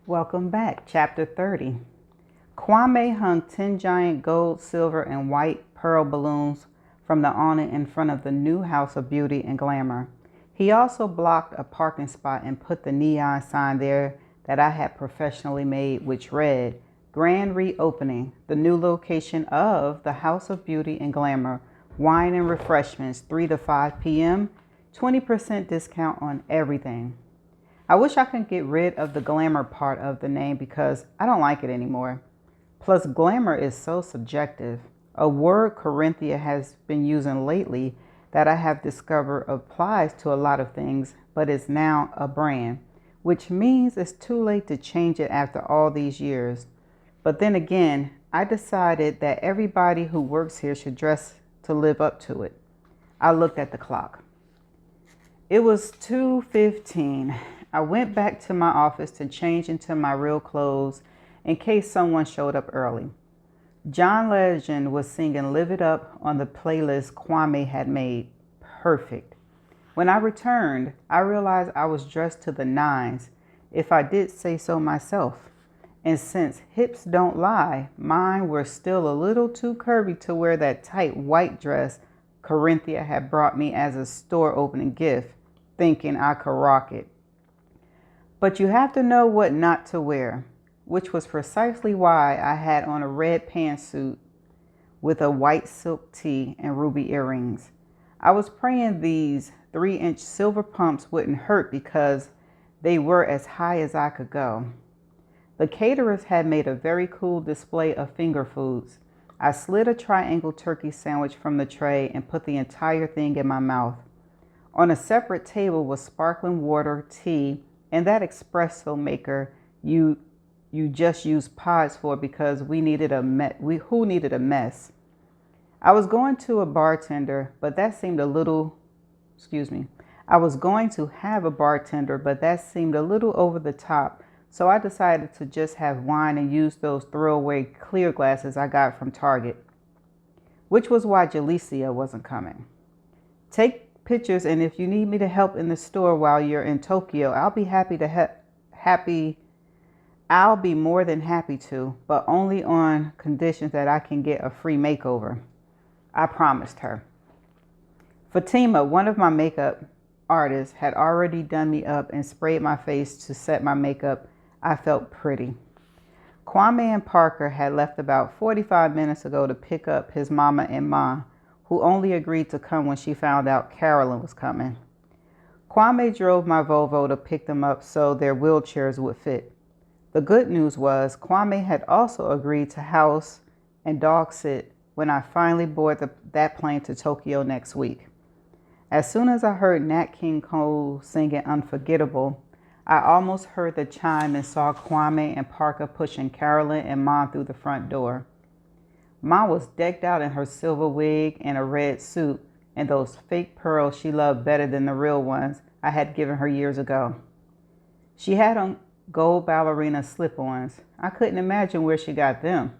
Welcome back. Chapter 30. Kwame hung 10 giant gold, silver, and white pearl balloons from the awning in front of the new House of Beauty and Glamour. He also blocked a parking spot and put the neon sign there that I had professionally made, which read, Grand Reopening, the new location of the House of Beauty and Glamour, wine and refreshments, 3 to 5 p.m., 20% discount on everything. I wish I could get rid of the glamour part of the name because I don't like it anymore. Plus, glamour is so subjective. A word Corinthia has been using lately that I have discovered applies to a lot of things, but is now a brand, which means it's too late to change it after all these years. But then again, I decided that everybody who works here should dress to live up to it. I looked at the clock. It was 2:15. I went back to my office to change into my real clothes in case someone showed up early. John Legend was singing Live It Up on the playlist Kwame had made. Perfect. When I returned, I realized I was dressed to the nines, if I did say so myself. And since hips don't lie, mine were still a little too curvy to wear that tight white dress Corinthia had brought me as a store opening gift, thinking I could rock it. But you have to know what not to wear, which was precisely why I had on a red pantsuit with a white silk tee and ruby earrings. I was praying these 3-inch silver pumps wouldn't hurt because they were as high as I could go. The caterers had made a very cool display of finger foods. I slid a triangle turkey sandwich from the tray and put the entire thing in my mouth. On a separate table was sparkling water, tea, and that espresso maker you just used pods for because who needed a mess. I was going to have a bartender, but that seemed a little over the top, so I decided to just have wine and use those throwaway clear glasses I got from Target, which was why Jalicia wasn't coming. Take pictures, and if you need me to help in the store while you're in Tokyo, I'll be more than happy to, but only on conditions that I can get a free makeover. I promised her. Fatima, one of my makeup artists, had already done me up and sprayed my face to set my makeup. I felt pretty. Kwame and Parker had left about 45 minutes ago to pick up his mama and ma, who only agreed to come when she found out Carolyn was coming. Kwame drove my Volvo to pick them up so their wheelchairs would fit. The good news was Kwame had also agreed to house and dog sit when I finally board that plane to Tokyo next week. As soon as I heard Nat King Cole singing Unforgettable, I almost heard the chime and saw Kwame and Parker pushing Carolyn and Ma through the front door. Ma was decked out in her silver wig and a red suit and those fake pearls she loved better than the real ones I had given her years ago. She had on gold ballerina slip-ons. I couldn't imagine where she got them.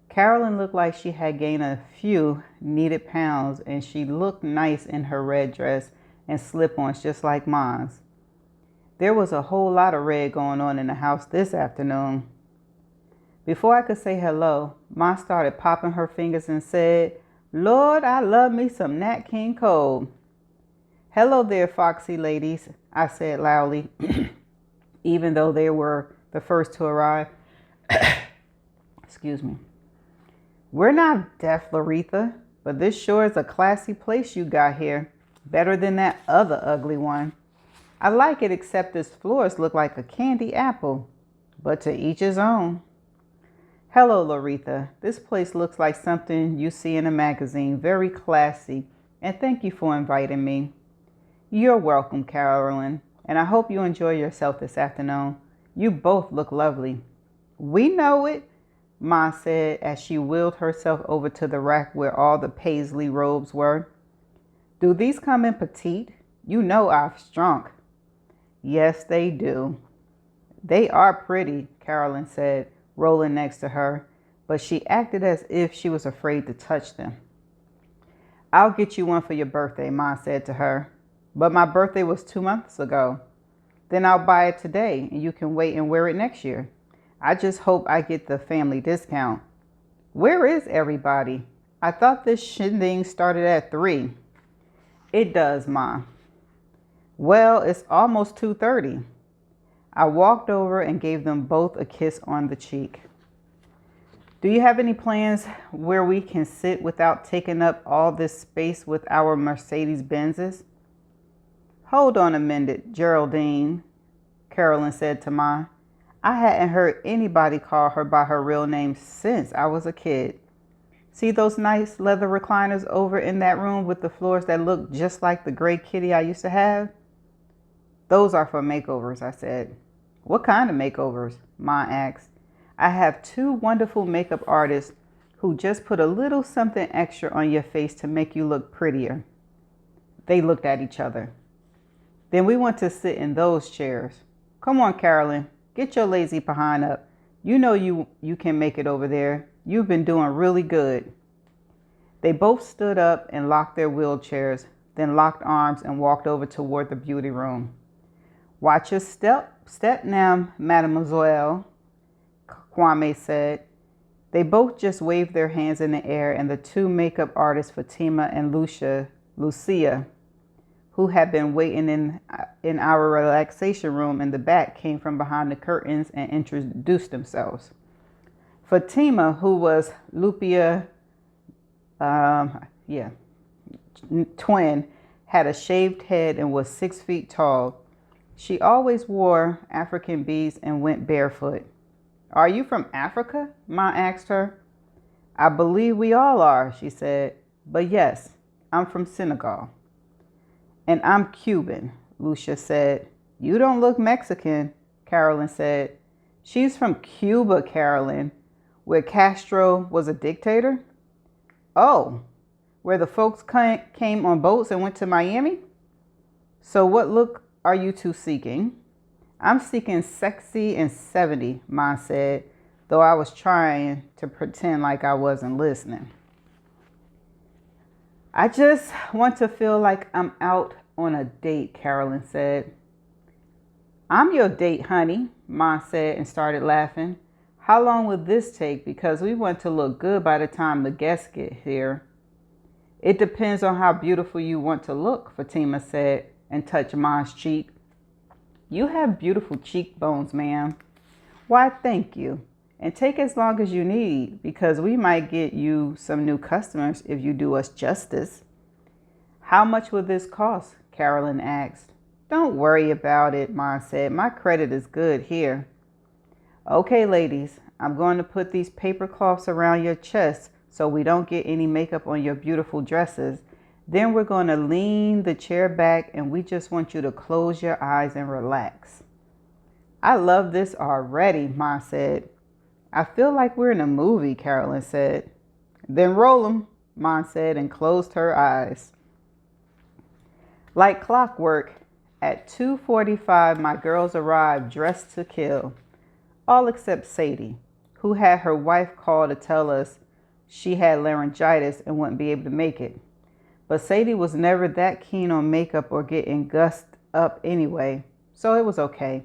Carolyn looked like she had gained a few needed pounds, and she looked nice in her red dress and slip-ons just like Ma's. There was a whole lot of red going on in the house this afternoon. Before I could say hello, Ma started popping her fingers and said, Lord, I love me some Nat King Cole. Hello there, foxy ladies, I said loudly, even though they were the first to arrive. Excuse me. We're not deaf, Laretha, but this sure is a classy place you got here. Better than that other ugly one. I like it, except its floors look like a candy apple. But to each his own. Hello, Laretha. This place looks like something you see in a magazine. Very classy. And thank you for inviting me. You're welcome, Carolyn. And I hope you enjoy yourself this afternoon. You both look lovely. We know it, Ma said as she wheeled herself over to the rack where all the paisley robes were. Do these come in petite? You know I've shrunk. Yes, they do. They are pretty, Carolyn said, rolling next to her, but she acted as if she was afraid to touch them. I'll get you one for your birthday, Ma said to her. But my birthday was 2 months ago. Then I'll buy it today and you can wait and wear it next year. I just hope I get the family discount. Where is everybody? I thought this shindig started at 3. It does, Ma. Well, it's almost 2:30. I walked over and gave them both a kiss on the cheek. Do you have any plans where we can sit without taking up all this space with our Mercedes Benzes? Hold on a minute, Geraldine, Carolyn said to Ma. I hadn't heard anybody call her by her real name since I was a kid. See those nice leather recliners over in that room with the floors that look just like the gray kitty I used to have? Those are for makeovers, I said. What kind of makeovers? Ma asked. I have 2 wonderful makeup artists who just put a little something extra on your face to make you look prettier. They looked at each other. Then we want to sit in those chairs. Come on, Carolyn, get your lazy behind up. You know you can make it over there. You've been doing really good. They both stood up and locked their wheelchairs, then locked arms and walked over toward the beauty room. Watch your step now, mademoiselle, Kwame said. They both just waved their hands in the air, and the 2 makeup artists, Fatima and Lucia, who had been waiting in our relaxation room in the back, came from behind the curtains and introduced themselves. Fatima, who was Lupia, twin, had a shaved head and was 6 feet tall. She always wore African beads and went barefoot. Are you from Africa? Ma asked her. I believe we all are, she said. But yes, I'm from Senegal. And I'm Cuban, Lucia said. You don't look Mexican, Carolyn said. She's from Cuba, Carolyn, where Castro was a dictator. Oh, where the folks came on boats and went to Miami? So what look are you 2 seeking? I'm seeking sexy and 70, Ma said, though I was trying to pretend like I wasn't listening. I just want to feel like I'm out on a date, Carolyn said. I'm your date, honey, Ma said and started laughing. How long will this take? Because we want to look good by the time the guests get here. It depends on how beautiful you want to look, Fatima said and touched Ma's cheek. You have beautiful cheekbones, ma'am. Why, thank you. And take as long as you need, because we might get you some new customers if you do us justice. How much will this cost? Carolyn asked. Don't worry about it, Ma said. My credit is good here. Okay, ladies, I'm going to put these paper cloths around your chest so we don't get any makeup on your beautiful dresses. Then we're going to lean the chair back and we just want you to close your eyes and relax. I love this already, Ma said. I feel like we're in a movie, Carolyn said. Then roll 'em, Ma said and closed her eyes. Like clockwork, at 2:45 my girls arrived dressed to kill. All except Sadie, who had her wife call to tell us she had laryngitis and wouldn't be able to make it. But Sadie was never that keen on makeup or getting gussed up anyway, so it was okay.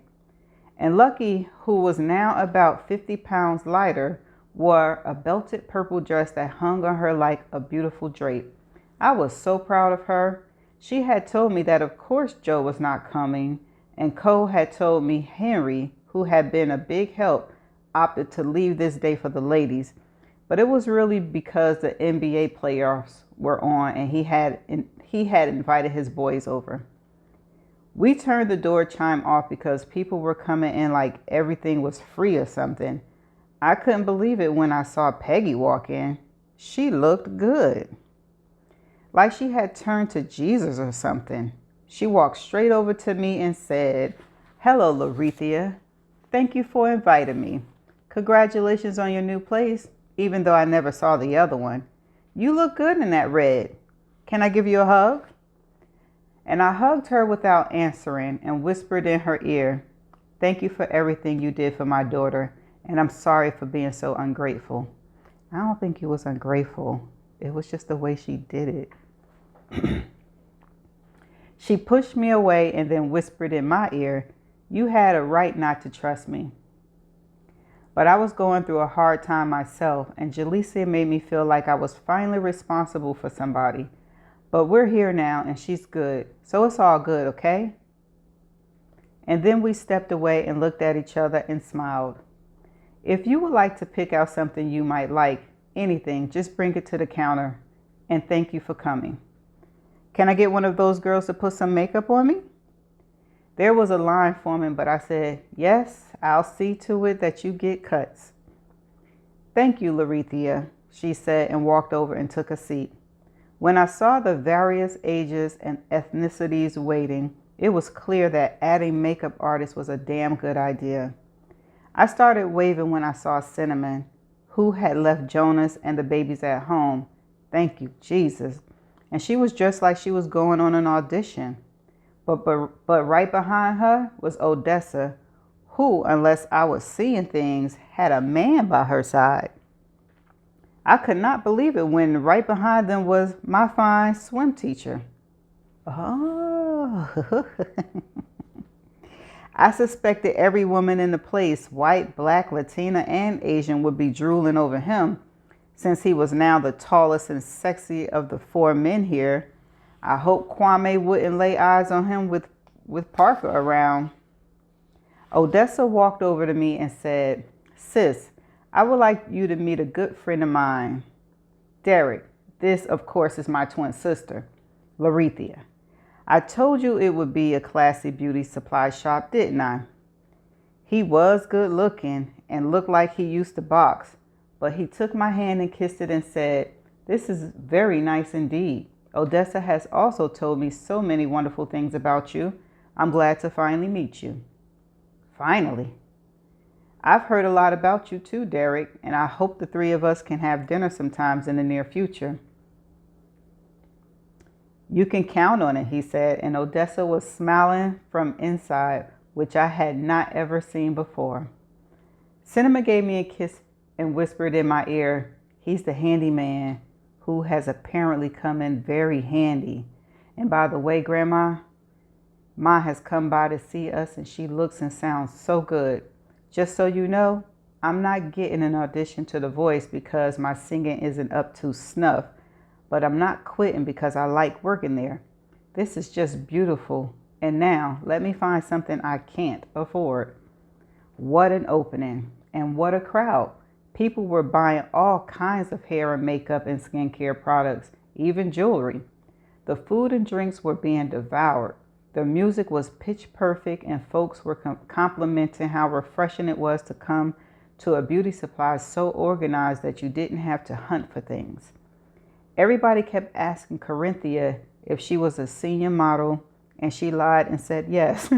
And Lucky, who was now about 50 pounds lighter, wore a belted purple dress that hung on her like a beautiful drape. I was so proud of her. She had told me that of course Joe was not coming, and Cole had told me Henry, who had been a big help, opted to leave this day for the ladies. But it was really because the NBA playoffs were on and he had invited his boys over. We turned the door chime off because people were coming in like everything was free or something. I couldn't believe it when I saw Peggy walk in. She looked good. Like she had turned to Jesus or something. She walked straight over to me and said, "Hello, Larethia. Thank you for inviting me. Congratulations on your new place, even though I never saw the other one. You look good in that red. Can I give you a hug?" And I hugged her without answering and whispered in her ear, "Thank you for everything you did for my daughter, and I'm sorry for being so ungrateful." I don't think it was ungrateful. It was just the way she did it. She pushed me away and then whispered in my ear, You had a right not to trust me. But I was going through a hard time myself, and Jaleesa made me feel like I was finally responsible for somebody. But we're here now, and she's good, so it's all good, okay? And then we stepped away and looked at each other and smiled. If you would like to pick out something you might like, anything, just bring it to the counter. And thank you for coming. Can I get one of those girls to put some makeup on me? There was a line forming, but I said, yes, I'll see to it that you get cuts. Thank you, Larethia, she said and walked over and took a seat. When I saw the various ages and ethnicities waiting, it was clear that adding makeup artists was a damn good idea. I started waving when I saw Cinnamon, who had left Jonas and the babies at home. Thank you, Jesus. And she was dressed like she was going on an audition. But right behind her was Odessa, who, unless I was seeing things, had a man by her side. I could not believe it when right behind them was my fine swim teacher. Oh. I suspected every woman in the place, white, black, Latina, and Asian, would be drooling over him, since he was now the tallest and sexy of the 4 men here. I hope Kwame wouldn't lay eyes on him with Parker around. Odessa walked over to me and said, Sis, I would like you to meet a good friend of mine. Derek, this, of course, is my twin sister, Larethia. I told you it would be a classy beauty supply shop, didn't I? He was good looking and looked like he used to box, but he took my hand and kissed it and said, This is very nice indeed. Odessa has also told me so many wonderful things about you. I'm glad to finally meet you. Finally. I've heard a lot about you too, Derek, and I hope the 3 of us can have dinner sometimes in the near future. You can count on it, he said, and Odessa was smiling from inside, which I had not ever seen before. Cinnamon gave me a kiss and whispered in my ear, He's the handyman who has apparently come in very handy. And by the way, Grandma, Ma has come by to see us and she looks and sounds so good. Just so you know, I'm not getting an audition to The Voice because my singing isn't up to snuff, but I'm not quitting because I like working there. This is just beautiful. And now let me find something I can't afford. What an opening and what a crowd. People were buying all kinds of hair and makeup and skincare products, even jewelry. The food and drinks were being devoured. The music was pitch perfect and folks were complimenting how refreshing it was to come to a beauty supply so organized that you didn't have to hunt for things. Everybody kept asking Corinthia if she was a senior model, and she lied and said yes,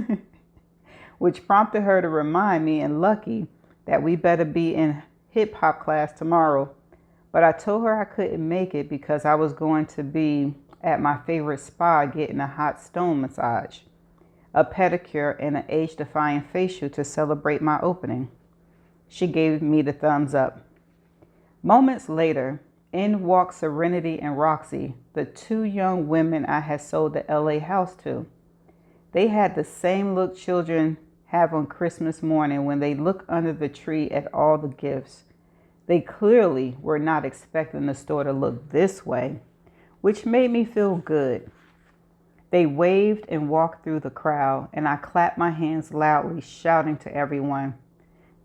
which prompted her to remind me and Lucky that we better be in hip-hop class tomorrow. But I told her I couldn't make it because I was going to be at my favorite spa getting a hot stone massage, a pedicure, and an age-defying facial to celebrate my opening. She gave me the thumbs up. Moments later, in walked Serenity and Roxy, the 2 young women I had sold the LA house to. They had the same look children have on Christmas morning when they look under the tree at all the gifts. They clearly were not expecting the store to look this way, which made me feel good. They waved and walked through the crowd, and I clapped my hands loudly, shouting to everyone,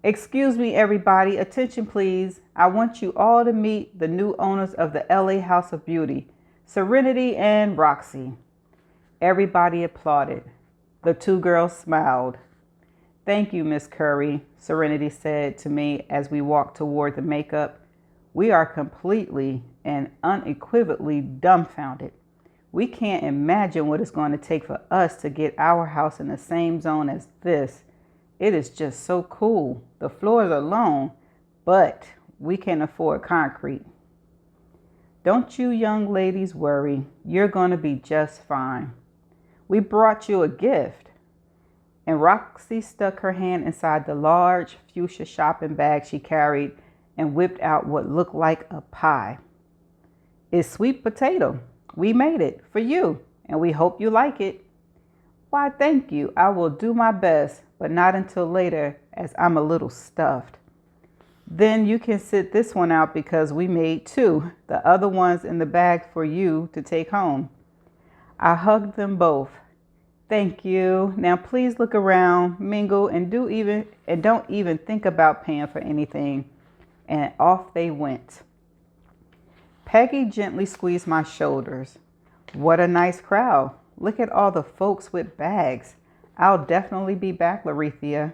Excuse me, everybody. Attention, please. I want you all to meet the new owners of the LA House of Beauty, Serenity and Roxy. Everybody applauded. The 2 girls smiled. Thank you, Miss Curry, Serenity said to me as we walked toward the makeup. We are completely and unequivocally dumbfounded. We can't imagine what it's going to take for us to get our house in the same zone as this. It is just so cool. The floors are long, but we can afford concrete. Don't you young ladies worry. You're going to be just fine. We brought you a gift. And Roxy stuck her hand inside the large fuchsia shopping bag she carried and whipped out what looked like a pie. It's sweet potato. We made it for you, and we hope you like it. Why, thank you. I will do my best, but not until later as I'm a little stuffed. Then you can sit this one out because we made two, the other ones in the bag for you to take home. I hugged them both. Thank you. Now please look around, mingle, and don't even think about paying for anything. And off they went. Peggy gently squeezed my shoulders. What a nice crowd. Look at all the folks with bags. I'll definitely be back, Larethia.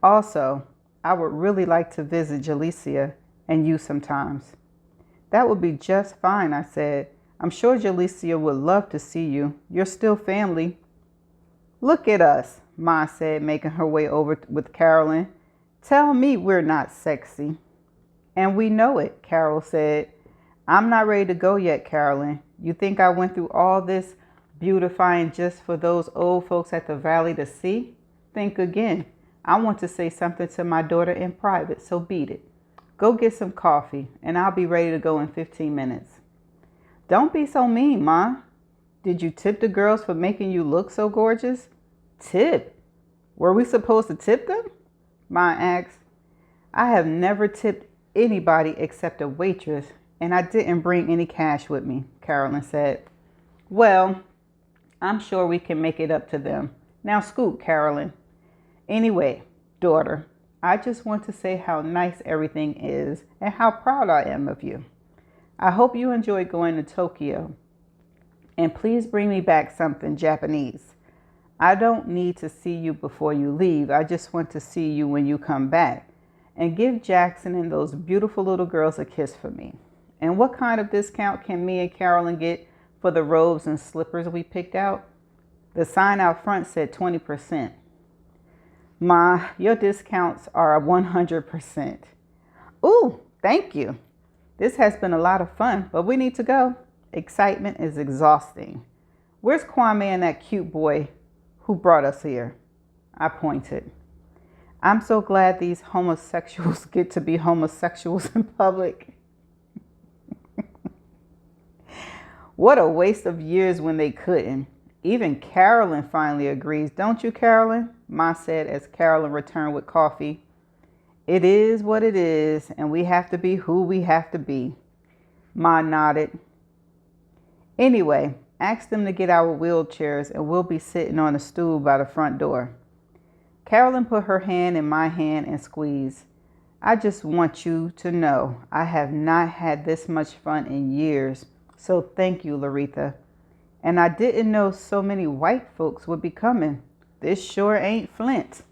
Also, I would really like to visit Jalecia and you sometimes. That would be just fine, I said. I'm sure Jalecia would love to see you. You're still family. Look at us, Ma said, making her way over with Carolyn. Tell me we're not sexy. And we know it, Carol said. I'm not ready to go yet, Carolyn. You think I went through all this beautifying just for those old folks at the valley to see? Think again. I want to say something to my daughter in private, so beat it. Go get some coffee, and I'll be ready to go in 15 minutes. Don't be so mean, Ma. Did you tip the girls for making you look so gorgeous? Tip? Were we supposed to tip them? Ma asked. I have never tipped anybody except a waitress, and I didn't bring any cash with me, Carolyn said. Well, I'm sure we can make it up to them. Now scoot, Carolyn. Anyway, daughter, I just want to say how nice everything is and how proud I am of you. I hope you enjoy going to Tokyo. And please bring me back something Japanese. I don't need to see you before you leave. I just want to see you when you come back. And give Jackson and those beautiful little girls a kiss for me. And what kind of discount can me and Carolyn get for the robes and slippers we picked out? The sign out front said 20%. Ma, your discounts are 100%. Ooh, thank you. This has been a lot of fun, but we need to go. Excitement is exhausting. Where's Kwame and that cute boy who brought us here? I pointed. I'm so glad these homosexuals get to be homosexuals in public. What a waste of years when they couldn't. Even Carolyn finally agrees. Don't you, Carolyn? Ma said as Carolyn returned with coffee. It is what it is, and we have to be who we have to be. Ma nodded. Anyway, ask them to get our wheelchairs and we'll be sitting on a stool by the front door. Carolyn put her hand in my hand and squeezed. I just want you to know I have not had this much fun in years, so thank you, Laretha. And I didn't know so many white folks would be coming. This sure ain't Flint.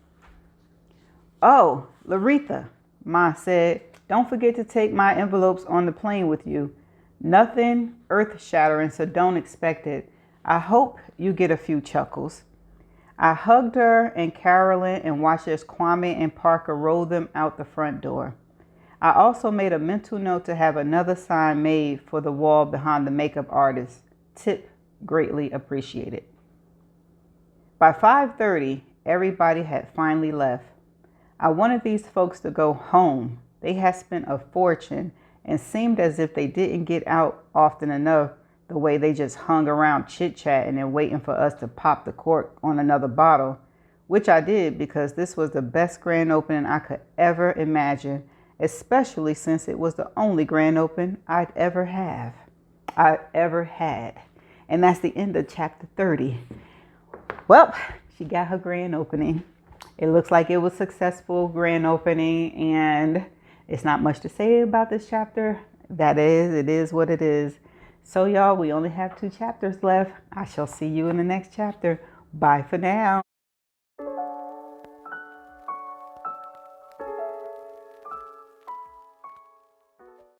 Oh, Laretha, Ma said, don't forget to take my envelopes on the plane with you. Nothing earth-shattering, so don't expect it. I hope you get a few chuckles. I hugged her and Carolyn and watched as Kwame and Parker rolled them out the front door. I also made a mental note to have another sign made for the wall behind the makeup artist. Tip greatly appreciated. By 5:30, everybody had finally left. I wanted these folks to go home. They had spent a fortune and seemed as if they didn't get out often enough, the way they just hung around chit-chatting and waiting for us to pop the cork on another bottle, which I did because this was the best grand opening I could ever imagine, especially since it was the only grand opening I'd ever had. And that's the end of chapter 30. Well, she got her grand opening. It looks like it was a successful grand opening, and it's not much to say about this chapter. It is what it is. So y'all, we only have 2 chapters left. I shall see you in the next chapter. Bye for now.